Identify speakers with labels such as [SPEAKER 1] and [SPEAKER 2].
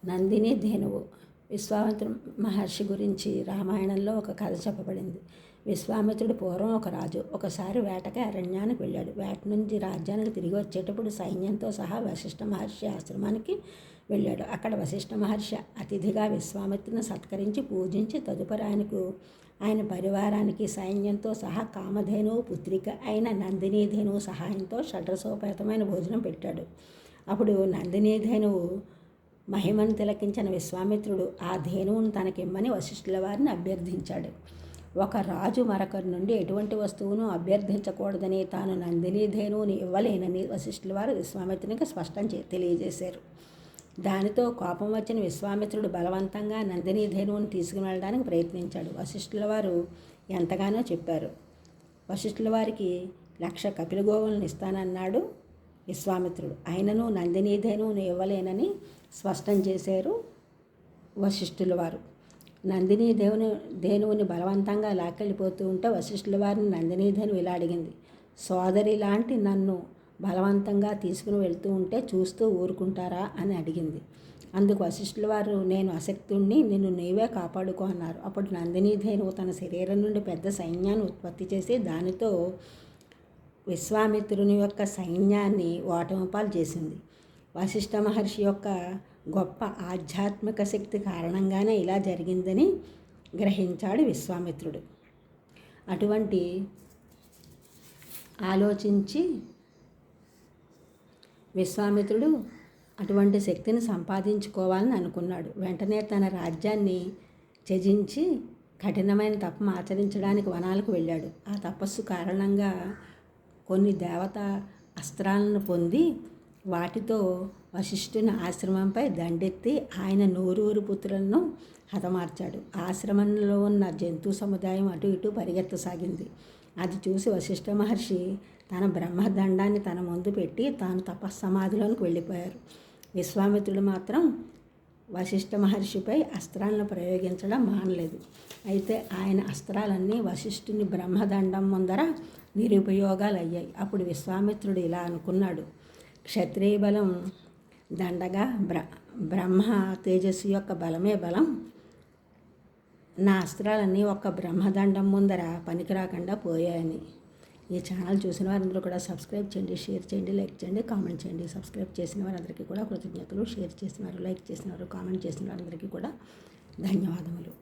[SPEAKER 1] నందిని ధేనువు. విశ్వామిత్ర మహర్షి గురించి రామాయణంలో ఒక కథ చెప్పబడింది. విశ్వామిత్రుడు పూర్వం ఒక రాజు. ఒకసారి వేటకి అరణ్యానికి వెళ్ళాడు. వేట నుంచి రాజ్యానికి తిరిగి వచ్చేటప్పుడు సైన్యంతో సహా వశిష్ఠ మహర్షి ఆశ్రమానికి వెళ్ళాడు. అక్కడ వశిష్ఠ మహర్షి అతిథిగా విశ్వామిత్రుని సత్కరించి పూజించి తదుపరి ఆయన పరివారానికి సైన్యంతో సహా కామధేనువు పుత్రిక అయిన నందినీధేనువు సహాయంతో షడ్రసోపేతమైన భోజనం పెట్టాడు. అప్పుడు నందినీధేనువు మహిమను తిలకించిన విశ్వామిత్రుడు ఆ ధేనువును తనకిమ్మని వశిష్ఠుల వారిని అభ్యర్థించాడు. ఒక రాజు మరొకరి నుండి ఎటువంటి వస్తువును అభ్యర్థించకూడదని, తాను నందిని ధేనువుని ఇవ్వలేనని వశిష్ఠుల వారు విశ్వామిత్రునికి తెలియజేశారు. దానితో కోపం వచ్చిన విశ్వామిత్రుడు బలవంతంగా నందిని ధేనువుని తీసుకుని వెళ్ళడానికి ప్రయత్నించాడు. వశిష్ఠుల వారు ఎంతగానో చెప్పారు. వశిష్ఠుల వారికి 1,00,000 కపిల గోవులను ఇస్తానన్నాడు విశ్వామిత్రుడు. అయినను నందిని ధేనువుని ఇవ్వలేనని స్పష్టం చేశారు వశిష్ఠుల వారు. నందిని ధేనువుని బలవంతంగా లాక్కెళ్ళిపోతూ ఉంటే వశిష్ఠుల వారిని నందిని ధేనువు ఇలా అడిగింది. సోదరి లాంటి నన్ను బలవంతంగా తీసుకుని వెళ్తూ ఉంటే చూస్తూ ఊరుకుంటారా అని అడిగింది. అందుకు వశిష్ఠుల వారు, నేను అశక్తుణ్ణి, నిన్ను నీవే కాపాడుకో అన్నారు. అప్పుడు నందిని ధేనువు తన శరీరం నుండి పెద్ద సైన్యాన్ని ఉత్పత్తి చేసి దానితో విశ్వామిత్రుని యొక్క సైన్యాన్ని ఓటమిపాలు చేసింది. వశిష్ఠ మహర్షి యొక్క గొప్ప ఆధ్యాత్మిక శక్తి కారణంగానే ఇలా జరిగిందని గ్రహించాడు విశ్వామిత్రుడు. అటువంటి ఆలోచించి విశ్వామిత్రుడు అటువంటి శక్తిని సంపాదించుకోవాలని అనుకున్నాడు. వెంటనే తన రాజ్యాన్ని త్యజించి కఠినమైన తపం ఆచరించడానికి వనాలకు వెళ్ళాడు. ఆ తపస్సు కారణంగా కొన్ని దేవత అస్త్రాలను పొంది వాటితో వశిష్ఠుని ఆశ్రమంపై దండెత్తి ఆయన 100 పుత్రులను హతమార్చాడు. ఆశ్రమంలో ఉన్న జంతు సముదాయం అటు ఇటు పరిగెత్తసాగింది. అది చూసి వశిష్ఠ మహర్షి తన బ్రహ్మదండాన్ని తన ముందు పెట్టి తాను తపస్సమాధిలోనికి వెళ్ళిపోయారు. విశ్వామిత్రుడు మాత్రం వశిష్ఠ మహర్షిపై అస్త్రాలను ప్రయోగించడం మానలేదు. అయితే ఆయన అస్త్రాలన్నీ వశిష్ఠుని బ్రహ్మదండం ముందర నిరుపయోగాలు అయ్యాయి. అప్పుడు విశ్వామిత్రుడు ఇలా అనుకున్నాడు. క్షత్రియ బలం దండగా బ్రహ్మ తేజస్సు యొక్క బలమే బలం. నా అస్త్రాలన్నీ ఒక్క బ్రహ్మదండం ముందర పనికిరాకుండా పోయాయని. ఈ ఛానల్ చూసిన వారందరూ కూడా సబ్స్క్రైబ్ చేయండి, షేర్ చేయండి, లైక్ చేయండి, కామెంట్ చేయండి. సబ్స్క్రైబ్ చేసిన వారందరికీ కూడా కృతజ్ఞతలు. షేర్ చేసిన వారు, లైక్ చేసిన వారు, కామెంట్ చేసిన వారందరికీ కూడా ధన్యవాదములు.